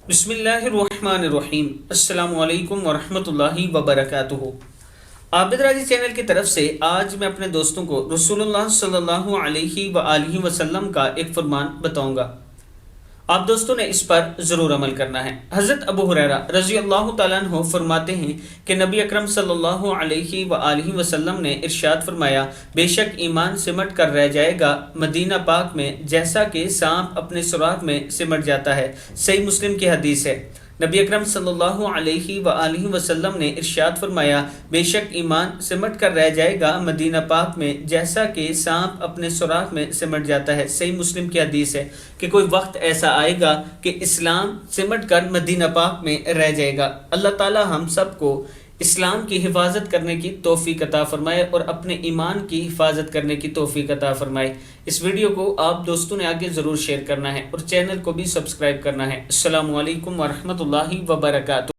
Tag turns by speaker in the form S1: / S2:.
S1: بسم اللہ الرحمن الرحیم۔ السلام علیکم ورحمۃ اللہ وبرکاتہ۔ عابد راضی چینل کی طرف سے آج میں اپنے دوستوں کو رسول اللہ صلی اللہ علیہ وآلہ وسلم کا ایک فرمان بتاؤں گا۔ آپ دوستوں نے اس پر ضرور عمل کرنا ہے۔ حضرت ابو ہریرہ رضی اللہ تعالیٰ عنہ فرماتے ہیں کہ نبی اکرم صلی اللہ علیہ وآلہ وسلم نے ارشاد فرمایا، بے شک ایمان سمٹ کر رہ جائے گا مدینہ پاک میں جیسا کہ سانپ اپنے سوراخ میں سمٹ جاتا ہے۔ صحیح مسلم کی حدیث ہے۔ نبی اکرم صلی اللہ علیہ وآلہ وسلم نے ارشاد فرمایا، بے شک ایمان سمٹ کر رہ جائے گا مدینہ پاک میں جیسا کہ سانپ اپنے سوراخ میں سمٹ جاتا ہے۔ صحیح مسلم کی حدیث ہے کہ کوئی وقت ایسا آئے گا کہ اسلام سمٹ کر مدینہ پاک میں رہ جائے گا۔ اللہ تعالی ہم سب کو اسلام کی حفاظت کرنے کی توفیق عطا فرمائے اور اپنے ایمان کی حفاظت کرنے کی توفیق عطا فرمائے۔ اس ویڈیو کو آپ دوستوں نے آگے ضرور شیئر کرنا ہے اور چینل کو بھی سبسکرائب کرنا ہے۔ السلام علیکم ورحمۃ اللہ وبرکاتہ۔